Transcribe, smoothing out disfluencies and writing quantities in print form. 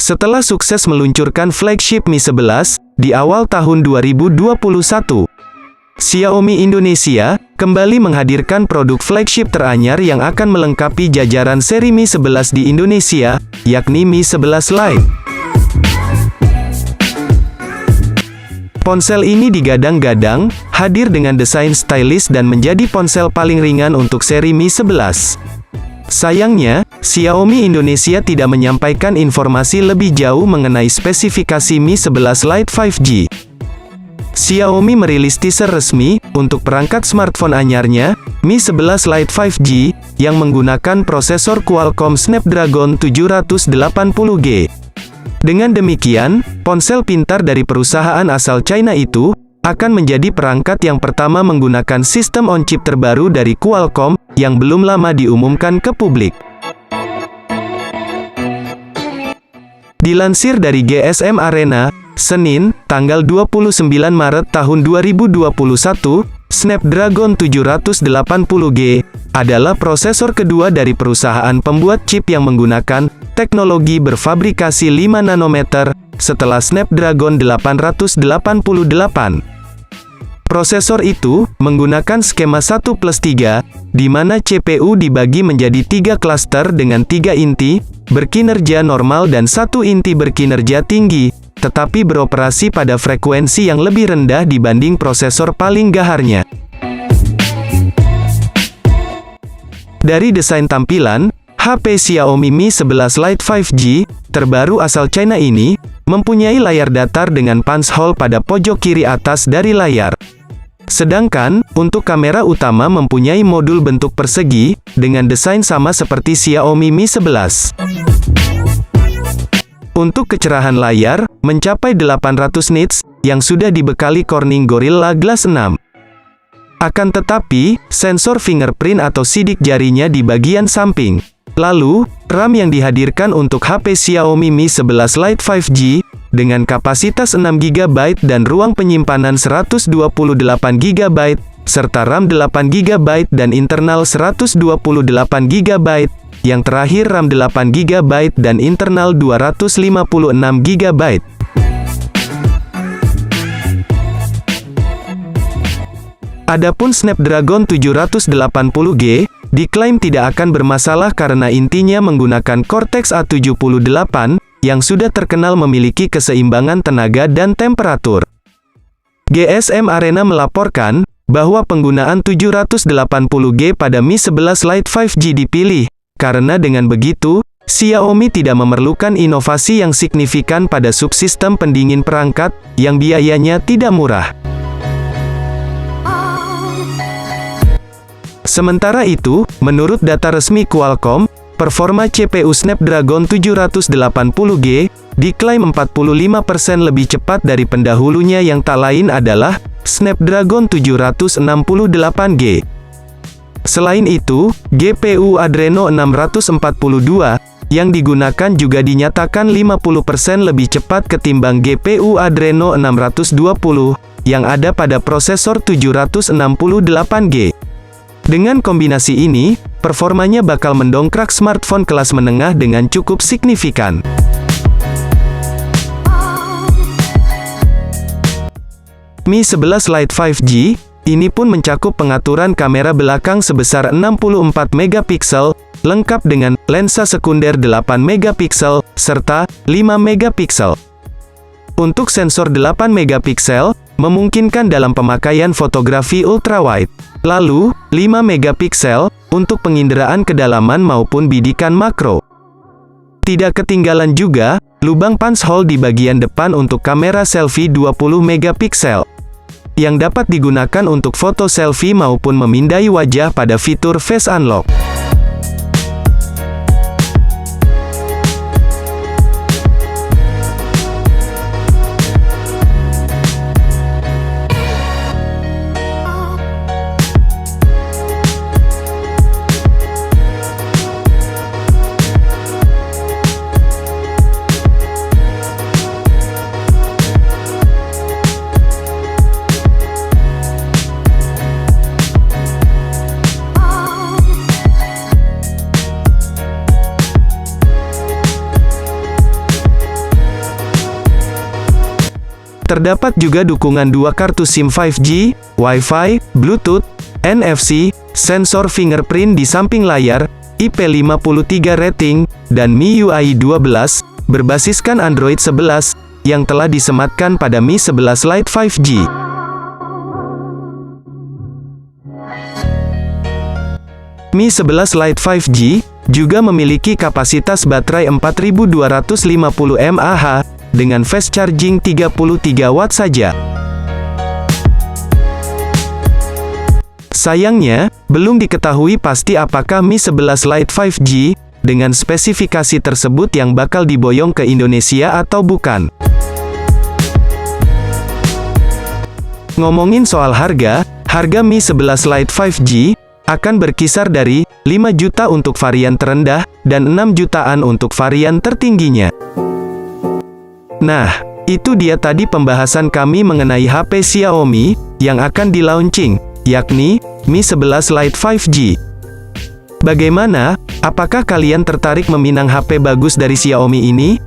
Setelah sukses meluncurkan flagship Mi 11 di awal tahun 2021, Xiaomi Indonesia kembali menghadirkan produk flagship teranyar yang akan melengkapi jajaran seri Mi 11 di Indonesia, yakni Mi 11 Lite. Ponsel ini digadang-gadang hadir dengan desain stylish dan menjadi ponsel paling ringan untuk seri Mi 11. Sayangnya, Xiaomi Indonesia tidak menyampaikan informasi lebih jauh mengenai spesifikasi Mi 11 Lite 5G. Xiaomi merilis teaser resmi untuk perangkat smartphone anyarnya, Mi 11 Lite 5G, yang menggunakan prosesor Qualcomm Snapdragon 780G. Dengan demikian, ponsel pintar dari perusahaan asal China itu akan menjadi perangkat yang pertama menggunakan sistem on-chip terbaru dari Qualcomm yang belum lama diumumkan ke publik. Dilansir dari GSM Arena, Senin, tanggal 29 Maret tahun 2021, Snapdragon 780G adalah prosesor kedua dari perusahaan pembuat chip yang menggunakan teknologi berfabrikasi 5 nanometer setelah Snapdragon 888. Prosesor itu menggunakan skema 1+3, di mana CPU dibagi menjadi 3 klaster dengan 3 inti berkinerja normal dan 1 inti berkinerja tinggi, tetapi beroperasi pada frekuensi yang lebih rendah dibanding prosesor paling gaharnya. Dari desain tampilan, HP Xiaomi Mi 11 Lite 5G, terbaru asal China ini, mempunyai layar datar dengan punch hole pada pojok kiri atas dari layar. Sedangkan, untuk kamera utama mempunyai modul bentuk persegi, dengan desain sama seperti Xiaomi Mi 11. Untuk kecerahan layar, mencapai 800 nits, yang sudah dibekali Corning Gorilla Glass 6. Akan tetapi, sensor fingerprint atau sidik jarinya di bagian samping. Lalu, RAM yang dihadirkan untuk HP Xiaomi Mi 11 Lite 5G, dengan kapasitas 6GB dan ruang penyimpanan 128GB, serta RAM 8GB dan internal 128GB, yang terakhir RAM 8GB dan internal 256GB. Adapun Snapdragon 780G, diklaim tidak akan bermasalah karena intinya menggunakan Cortex A78, yang sudah terkenal memiliki keseimbangan tenaga dan temperatur. GSM Arena melaporkan bahwa penggunaan 780G pada Mi 11 Lite 5G dipilih, karena dengan begitu, Xiaomi tidak memerlukan inovasi yang signifikan pada subsistem pendingin perangkat, yang biayanya tidak murah. Sementara itu, menurut data resmi Qualcomm, performa CPU Snapdragon 780G diklaim 45% lebih cepat dari pendahulunya yang tak lain adalah Snapdragon 768G. Selain itu, GPU Adreno 642 yang digunakan juga dinyatakan 50% lebih cepat ketimbang GPU Adreno 620 yang ada pada prosesor 768G. Dengan kombinasi ini, performanya bakal mendongkrak smartphone kelas menengah dengan cukup signifikan. Mi 11 Lite 5G, ini pun mencakup pengaturan kamera belakang sebesar 64 megapiksel, lengkap dengan lensa sekunder 8 megapiksel, serta 5 megapiksel. Untuk sensor 8 megapiksel, memungkinkan dalam pemakaian fotografi ultrawide. Lalu, 5 megapiksel, untuk penginderaan kedalaman maupun bidikan makro. Tidak ketinggalan juga, lubang punch hole di bagian depan untuk kamera selfie 20 megapiksel. Yang dapat digunakan untuk foto selfie maupun memindai wajah pada fitur Face Unlock. Terdapat juga dukungan 2 kartu SIM 5G, Wi-Fi, Bluetooth, NFC, sensor fingerprint di samping layar, IP53 rating, dan MIUI 12, berbasiskan Android 11, yang telah disematkan pada Mi 11 Lite 5G. Mi 11 Lite 5G juga memiliki kapasitas baterai 4250 mAh dengan fast charging 33 watt saja. Sayangnya, belum diketahui pasti apakah Mi 11 Lite 5G dengan spesifikasi tersebut yang bakal diboyong ke Indonesia atau bukan. Ngomongin soal harga Mi 11 Lite 5G akan berkisar dari 5 juta untuk varian terendah dan 6 jutaan untuk varian tertingginya. Nah, itu dia tadi pembahasan kami mengenai HP Xiaomi yang akan di-launching, yakni Mi 11 Lite 5G. Bagaimana? Apakah kalian tertarik meminang HP bagus dari Xiaomi ini?